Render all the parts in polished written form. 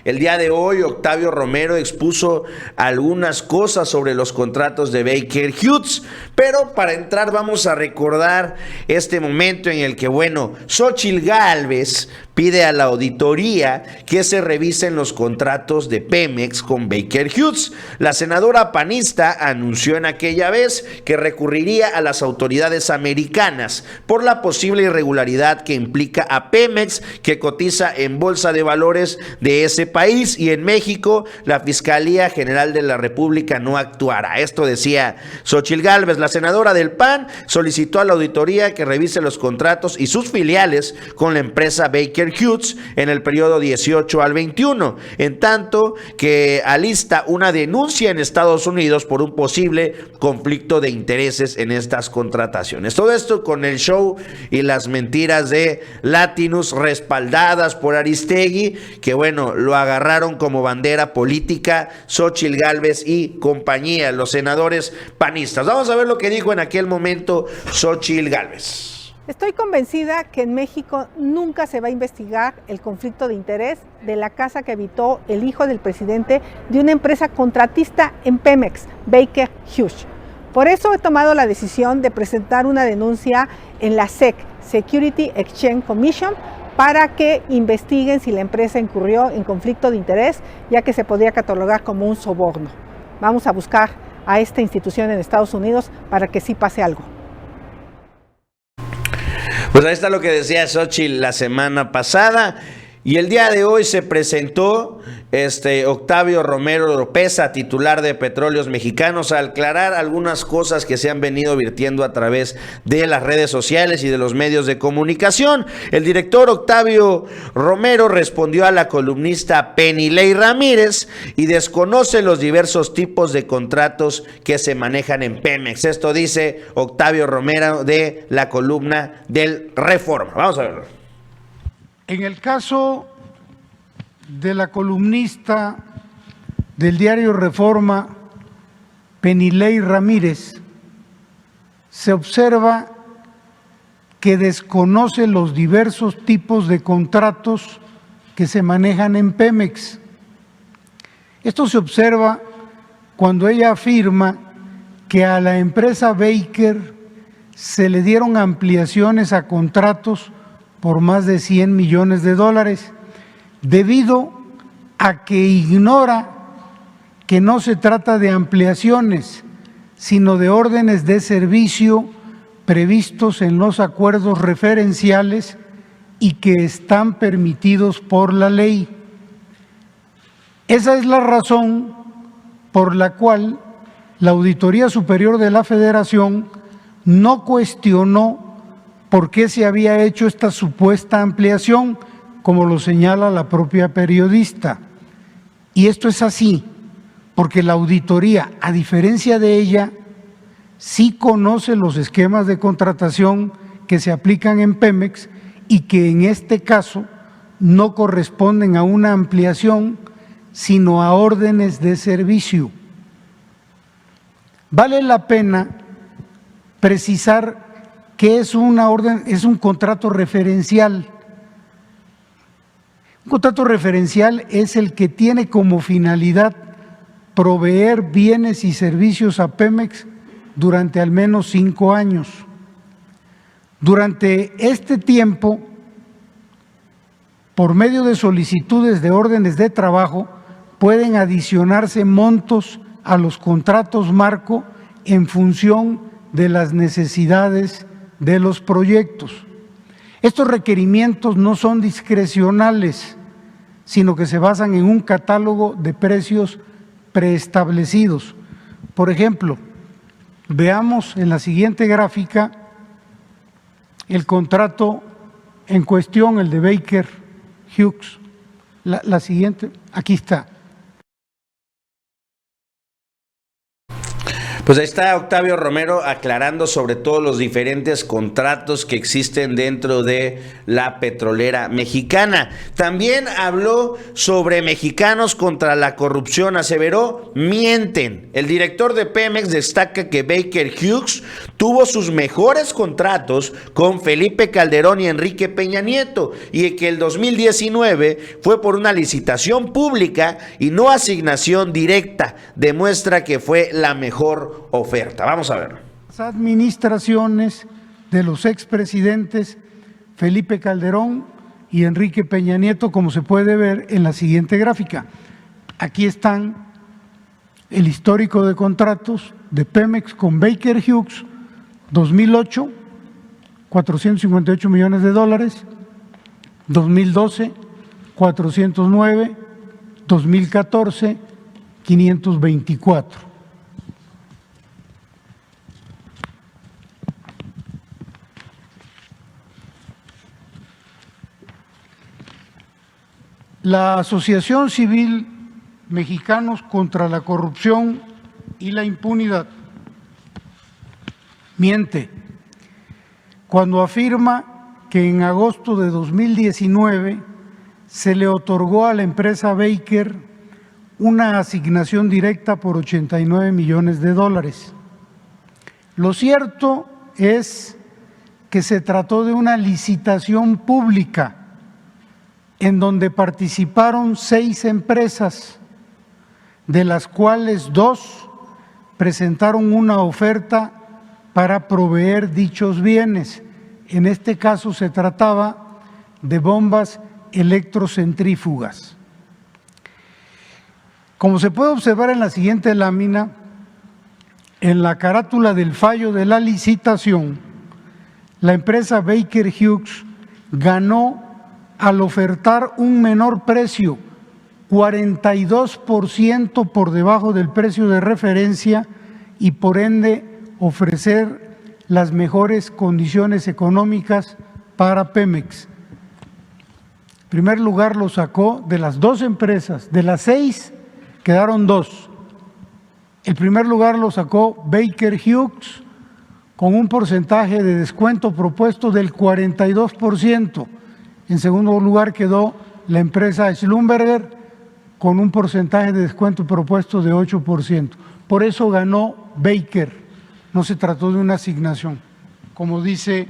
El día de hoy, Octavio Romero expuso algunas cosas sobre los contratos de Baker Hughes, pero para entrar vamos a recordar este momento en el que, Xóchitl Gálvez pide a la auditoría que se revisen los contratos de Pemex con Baker Hughes. La senadora panista anunció en aquella vez que recurriría a las autoridades americanas por la posible irregularidad que implica a Pemex, que cotiza en Bolsa de Valores de ese país, y en México la Fiscalía General de la República no actuará. Esto decía Xóchitl Gálvez. La senadora del PAN solicitó a la auditoría que revise los contratos y sus filiales con la empresa Baker Hughes en el periodo 18 al 21, en tanto que alista una denuncia en Estados Unidos por un posible conflicto de intereses en estas contrataciones. Todo esto con el show y las mentiras de Latinus respaldadas por Aristegui, que lo agarraron como bandera política Xóchitl Gálvez y compañía, los senadores panistas. Vamos a ver lo que dijo en aquel momento Xóchitl Gálvez. Estoy convencida que en México nunca se va a investigar el conflicto de interés de la casa que habitó el hijo del presidente de una empresa contratista en Pemex, Baker Hughes. Por eso he tomado la decisión de presentar una denuncia en la SEC, Security Exchange Commission, para que investiguen si la empresa incurrió en conflicto de interés, ya que se podría catalogar como un soborno. Vamos a buscar a esta institución en Estados Unidos para que sí pase algo. Pues ahí está lo que decía Xóchitl la semana pasada. Y el día de hoy se presentó Octavio Romero Oropeza, titular de Petróleos Mexicanos, a aclarar algunas cosas que se han venido virtiendo a través de las redes sociales y de los medios de comunicación. El director Octavio Romero respondió a la columnista Penilei Ramírez y desconoce los diversos tipos de contratos que se manejan en Pemex. Esto dice Octavio Romero de la columna del Reforma. Vamos a verlo. En el caso de la columnista del diario Reforma, Penilei Ramírez, se observa que desconoce los diversos tipos de contratos que se manejan en Pemex. Esto se observa cuando ella afirma que a la empresa Baker se le dieron ampliaciones a contratos por más de $100 millones, debido a que ignora que no se trata de ampliaciones, sino de órdenes de servicio previstos en los acuerdos referenciales y que están permitidos por la ley. Esa es la razón por la cual la Auditoría Superior de la Federación no cuestionó por qué se había hecho esta supuesta ampliación, como lo señala la propia periodista. Y esto es así, porque la auditoría, a diferencia de ella, sí conoce los esquemas de contratación que se aplican en Pemex y que en este caso no corresponden a una ampliación, sino a órdenes de servicio. Vale la pena precisar que es una orden, es un contrato referencial. Un contrato referencial es el que tiene como finalidad proveer bienes y servicios a Pemex durante al menos 5 años. Durante este tiempo, por medio de solicitudes de órdenes de trabajo, pueden adicionarse montos a los contratos marco en función de las necesidades de los proyectos. Estos requerimientos no son discrecionales, sino que se basan en un catálogo de precios preestablecidos. Por ejemplo, veamos en la siguiente gráfica el contrato en cuestión, el de Baker Hughes. La siguiente, aquí está. Pues ahí está Octavio Romero aclarando sobre todos los diferentes contratos que existen dentro de la petrolera mexicana. También habló sobre mexicanos contra la corrupción. Aseveró, mienten. El director de Pemex destaca que Baker Hughes tuvo sus mejores contratos con Felipe Calderón y Enrique Peña Nieto y que el 2019 fue por una licitación pública y no asignación directa. Demuestra que fue la mejor oferta. Vamos a ver. Las administraciones de los expresidentes Felipe Calderón y Enrique Peña Nieto, como se puede ver en la siguiente gráfica. Aquí están el histórico de contratos de Pemex con Baker Hughes, 2008, 458 millones de dólares, 2012, 409, 2014, 524. La Asociación Civil Mexicanos contra la Corrupción y la Impunidad miente cuando afirma que en agosto de 2019 se le otorgó a la empresa Baker una asignación directa por 89 millones de dólares. Lo cierto es que se trató de una licitación pública en donde participaron 6 empresas, de las cuales 2 presentaron una oferta para proveer dichos bienes. En este caso se trataba de bombas electrocentrífugas. Como se puede observar en la siguiente lámina, en la carátula del fallo de la licitación, la empresa Baker Hughes ganó al ofertar un menor precio, 42% por debajo del precio de referencia y por ende ofrecer las mejores condiciones económicas para Pemex. En primer lugar lo sacó de las 2 empresas, de las 6 quedaron 2. El primer lugar lo sacó Baker Hughes con un porcentaje de descuento propuesto del 42%. En segundo lugar quedó la empresa Schlumberger con un porcentaje de descuento propuesto de 8%. Por eso ganó Baker. No se trató de una asignación, como dice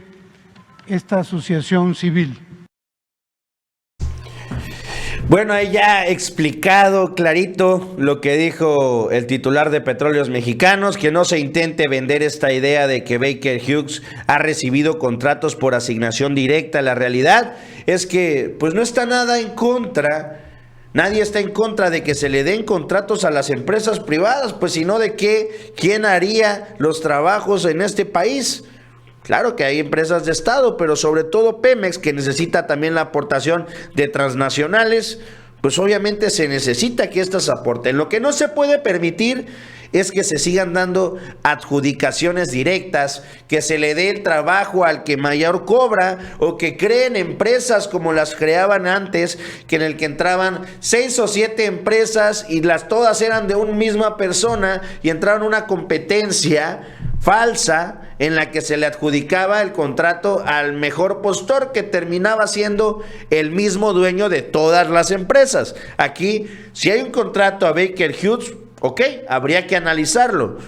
esta asociación civil. Bueno, ahí ya explicado clarito lo que dijo el titular de Petróleos Mexicanos, que no se intente vender esta idea de que Baker Hughes ha recibido contratos por asignación directa. La realidad es que pues no está nada en contra, nadie está en contra de que se le den contratos a las empresas privadas, pues sino de que quién haría los trabajos en este país. Claro que hay empresas de Estado, pero sobre todo Pemex, que necesita también la aportación de transnacionales, pues obviamente se necesita que éstas aporten. Lo que no se puede permitir es que se sigan dando adjudicaciones directas, que se le dé el trabajo al que mayor cobra, o que creen empresas como las creaban antes, que en el que entraban 6 o 7 empresas y todas eran de una misma persona y entraron una competencia falsa en la que se le adjudicaba el contrato al mejor postor, que terminaba siendo el mismo dueño de todas las empresas. Aquí, si hay un contrato a Baker Hughes, ok, habría que analizarlo.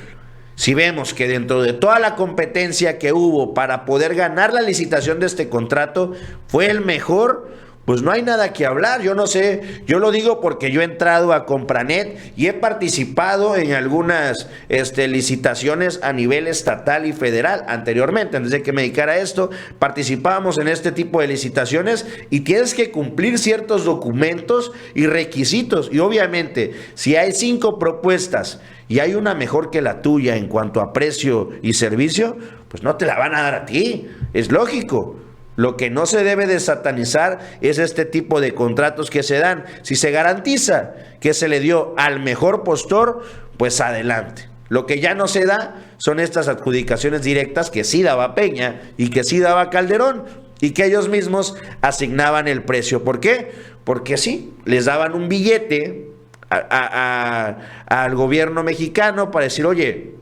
Si vemos que dentro de toda la competencia que hubo para poder ganar la licitación de este contrato fue el mejor, pues no hay nada que hablar. Yo no sé, yo lo digo porque yo he entrado a Compranet y he participado en algunas licitaciones a nivel estatal y federal anteriormente. Antes de que me dedicara a esto, participábamos en este tipo de licitaciones y tienes que cumplir ciertos documentos y requisitos. Y obviamente, si hay 5 propuestas y hay una mejor que la tuya en cuanto a precio y servicio, pues no te la van a dar a ti. Es lógico. Lo que no se debe de satanizar es este tipo de contratos que se dan. Si se garantiza que se le dio al mejor postor, pues adelante. Lo que ya no se da son estas adjudicaciones directas que sí daba Peña y que sí daba Calderón y que ellos mismos asignaban el precio. ¿Por qué? Porque sí, les daban un billete al gobierno mexicano para decir, oye,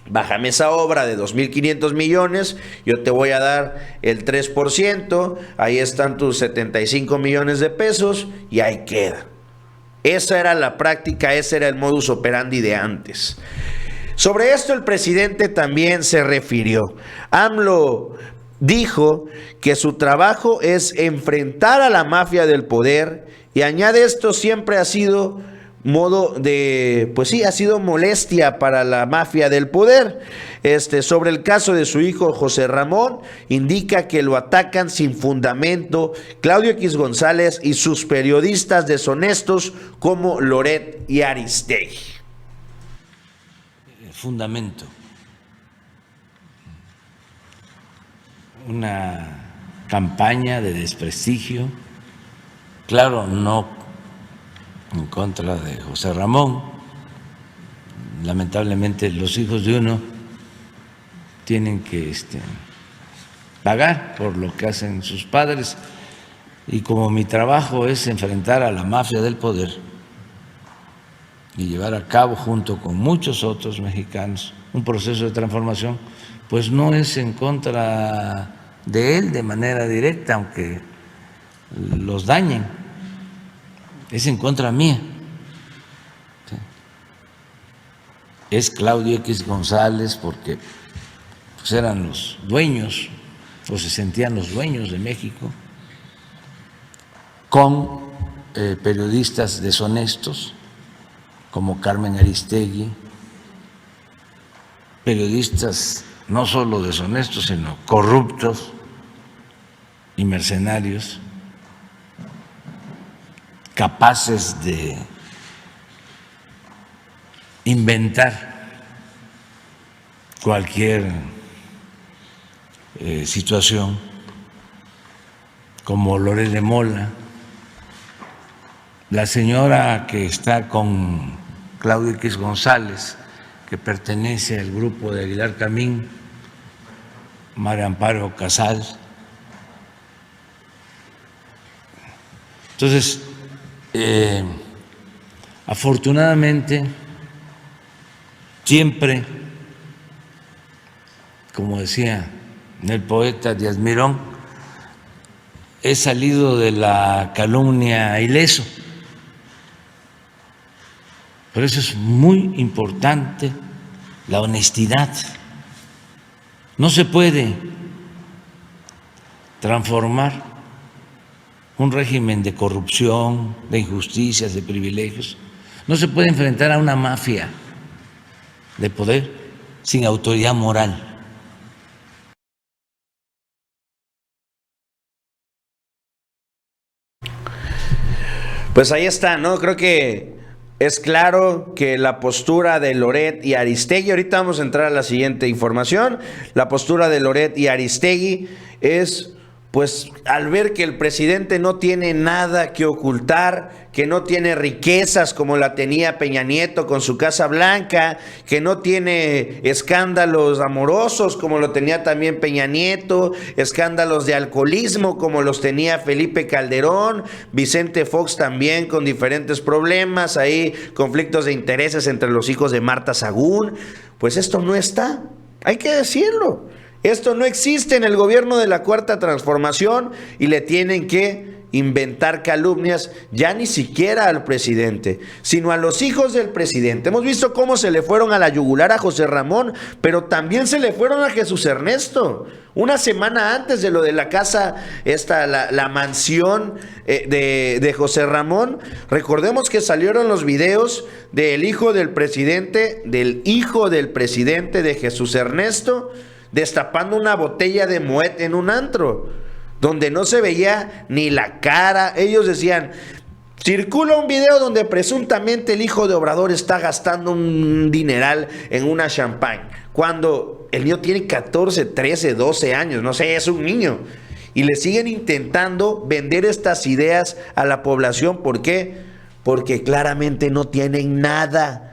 bájame esa obra de 2.500 millones, yo te voy a dar el 3%, ahí están tus 75 millones de pesos y ahí queda. Esa era la práctica, ese era el modus operandi de antes. Sobre esto el presidente también se refirió. AMLO dijo que su trabajo es enfrentar a la mafia del poder y añade esto siempre ha sido ha sido molestia para la mafia del poder. Sobre el caso de su hijo José Ramón, indica que lo atacan sin fundamento Claudio X González y sus periodistas deshonestos como Loret y Aristegui. Fundamento. Una campaña de desprestigio, claro, no en contra de José Ramón. Lamentablemente los hijos de uno tienen que pagar por lo que hacen sus padres, y como mi trabajo es enfrentar a la mafia del poder y llevar a cabo junto con muchos otros mexicanos un proceso de transformación, pues no es en contra de él de manera directa, aunque los dañen, es en contra mía. ¿Sí? Es Claudio X González porque pues eran los dueños o se sentían los dueños de México, con periodistas deshonestos como Carmen Aristegui, periodistas no solo deshonestos, sino corruptos y mercenarios, capaces de inventar cualquier situación, como Loret de Mola, la señora que está con Claudio X González, que pertenece al grupo de Aguilar Camín, María Amparo Casal. Entonces, afortunadamente, siempre, como decía el poeta Díaz Mirón, he salido de la calumnia ileso. Por eso es muy importante la honestidad. No se puede transformar un régimen de corrupción, de injusticias, de privilegios. No se puede enfrentar a una mafia de poder sin autoridad moral. Pues ahí está, ¿no? Creo que es claro que la postura de Loret y Aristegui, ahorita vamos a entrar a la siguiente información, la postura de Loret y Aristegui es, pues, al ver que el presidente no tiene nada que ocultar, que no tiene riquezas como la tenía Peña Nieto con su Casa Blanca, que no tiene escándalos amorosos como lo tenía también Peña Nieto, escándalos de alcoholismo como los tenía Felipe Calderón, Vicente Fox también con diferentes problemas, ahí conflictos de intereses entre los hijos de Marta Sagún. Pues esto no está, hay que decirlo. Esto no existe en el gobierno de la Cuarta Transformación y le tienen que inventar calumnias ya ni siquiera al presidente, sino a los hijos del presidente. Hemos visto cómo se le fueron a la yugular a José Ramón, pero también se le fueron a Jesús Ernesto. Una semana antes de lo de la casa, la mansión de José Ramón, recordemos que salieron los videos del hijo del presidente de Jesús Ernesto, destapando una botella de Moet en un antro, donde no se veía ni la cara. Ellos decían, circula un video donde presuntamente el hijo de Obrador está gastando un dineral en una champán, cuando el niño tiene 14, 13, 12 años, no sé, es un niño. Y le siguen intentando vender estas ideas a la población. ¿Por qué? Porque claramente no tienen nada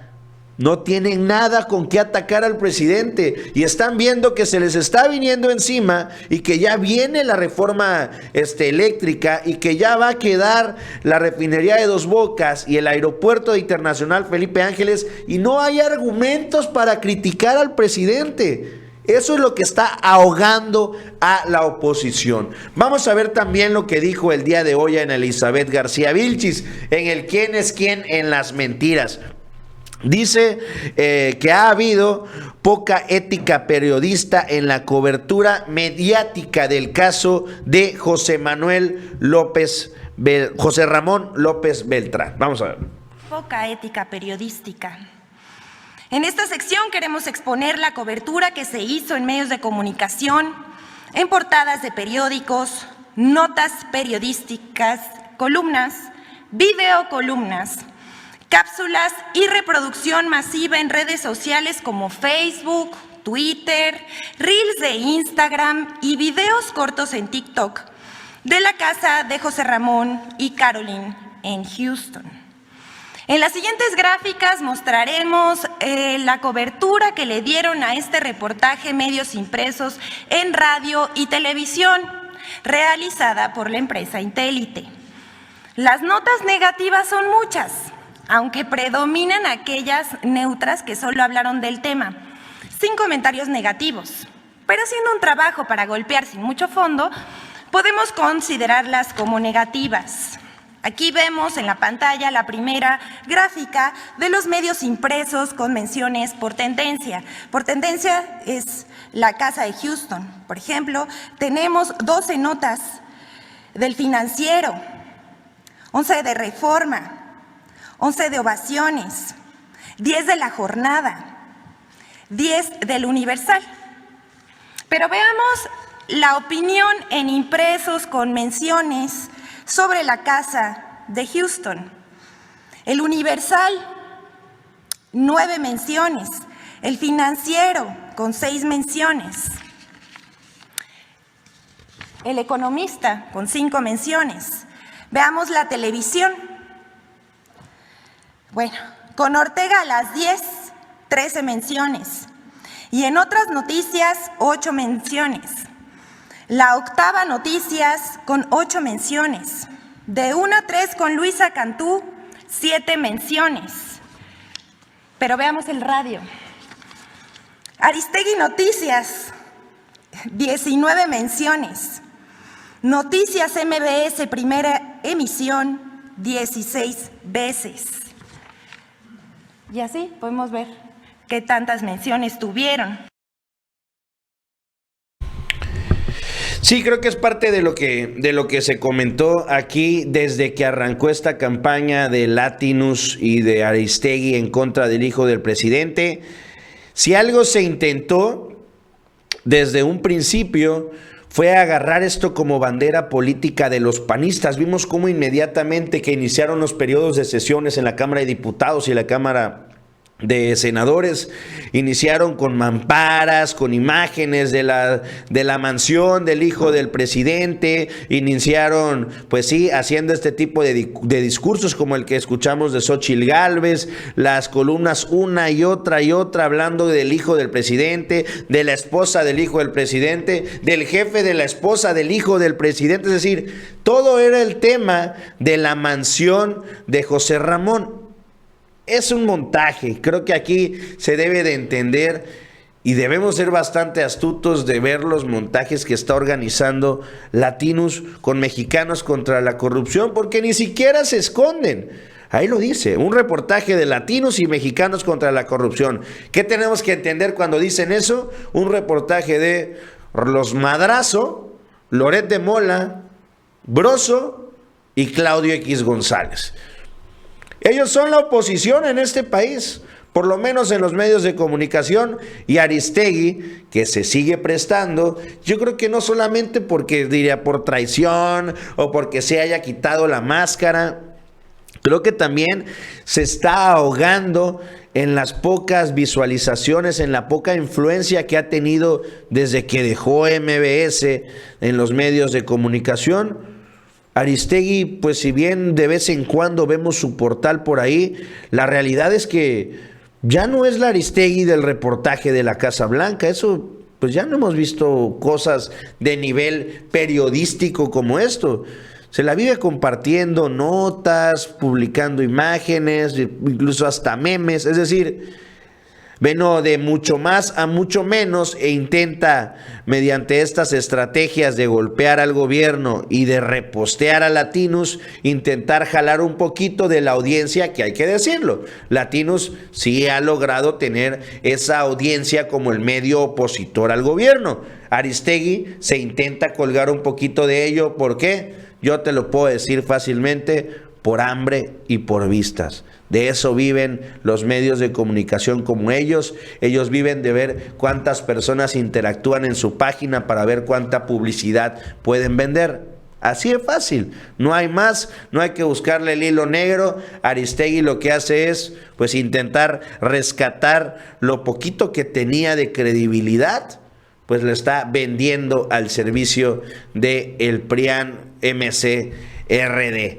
No tienen nada con qué atacar al presidente y están viendo que se les está viniendo encima y que ya viene la reforma eléctrica y que ya va a quedar la refinería de Dos Bocas y el aeropuerto internacional Felipe Ángeles y no hay argumentos para criticar al presidente. Eso es lo que está ahogando a la oposición. Vamos a ver también lo que dijo el día de hoy Ana Elizabeth García Vilchis en el quién es quién en las mentiras. Dice que ha habido poca ética periodista en la cobertura mediática del caso de José Ramón López Beltrán. Vamos a ver. Poca ética periodística. En esta sección queremos exponer la cobertura que se hizo en medios de comunicación, en portadas de periódicos, notas periodísticas, columnas, videocolumnas, cápsulas y reproducción masiva en redes sociales como Facebook, Twitter, Reels de Instagram y videos cortos en TikTok de la casa de José Ramón y Caroline en Houston. En las siguientes gráficas mostraremos la cobertura que le dieron a este reportaje medios impresos en radio y televisión, realizada por la empresa Intélite. Las notas negativas son muchas, aunque predominan aquellas neutras que solo hablaron del tema, sin comentarios negativos. Pero haciendo un trabajo para golpear sin mucho fondo, podemos considerarlas como negativas. Aquí vemos en la pantalla la primera gráfica de los medios impresos con menciones por tendencia. Por tendencia es la Casa de Houston. Por ejemplo, tenemos 12 notas del Financiero, 11 de Reforma, 11 de Ovaciones, 10 de La Jornada, 10 del Universal. Pero veamos la opinión en impresos con menciones sobre la casa de Houston. El Universal, 9 menciones. El Financiero, con 6 menciones. El Economista, con 5 menciones. Veamos la televisión. Bueno, con Ortega a las 10, 13 menciones. Y en otras noticias, 8 menciones. La Octava Noticias con 8 menciones. De 1 a 3 con Luisa Cantú, 7 menciones. Pero veamos el radio. Aristegui Noticias, 19 menciones. Noticias MBS, primera emisión, 16 veces. Y así podemos ver qué tantas menciones tuvieron. Sí, creo que es parte de lo que se comentó aquí desde que arrancó esta campaña de Latinus y de Aristegui en contra del hijo del presidente. Si algo se intentó desde un principio fue agarrar esto como bandera política de los panistas. Vimos cómo inmediatamente que iniciaron los periodos de sesiones en la Cámara de Diputados y la Cámara de Senadores, iniciaron con mamparas, con imágenes de la mansión del hijo del presidente, iniciaron, pues sí, haciendo este tipo de discursos como el que escuchamos de Xóchitl Gálvez, las columnas una y otra hablando del hijo del presidente, de la esposa del hijo del presidente, del jefe de la esposa del hijo del presidente, es decir, todo era el tema de la mansión de José Ramón. Es un montaje, creo que aquí se debe de entender y debemos ser bastante astutos de ver los montajes que está organizando Latinus con Mexicanos contra la Corrupción, porque ni siquiera se esconden. Ahí lo dice, un reportaje de Latinus y Mexicanos contra la Corrupción. ¿Qué tenemos que entender cuando dicen eso? Un reportaje de los Madrazo, Loret de Mola, Broso y Claudio X González. Ellos son la oposición en este país, por lo menos en los medios de comunicación, y Aristegui, que se sigue prestando, yo creo que no solamente porque diría por traición o porque se haya quitado la máscara, creo que también se está ahogando en las pocas visualizaciones, en la poca influencia que ha tenido desde que dejó MBS en los medios de comunicación. Aristegui, pues si bien de vez en cuando vemos su portal por ahí, la realidad es que ya no es la Aristegui del reportaje de la Casa Blanca. Eso, pues ya no hemos visto cosas de nivel periodístico como esto. Se la vive compartiendo notas, publicando imágenes, incluso hasta memes. Es decir, vino de mucho más a mucho menos e intenta, mediante estas estrategias de golpear al gobierno y de repostear a Latinus, intentar jalar un poquito de la audiencia, que hay que decirlo. Latinus sí ha logrado tener esa audiencia como el medio opositor al gobierno. Aristegui se intenta colgar un poquito de ello. ¿Por qué? Yo te lo puedo decir fácilmente: por hambre y por vistas. De eso viven los medios de comunicación como ellos. Ellos viven de ver cuántas personas interactúan en su página para ver cuánta publicidad pueden vender. Así de fácil, no hay más, no hay que buscarle el hilo negro. Aristegui lo que hace es, pues, intentar rescatar lo poquito que tenía de credibilidad, pues lo está vendiendo al servicio de el PRIAN MC RD.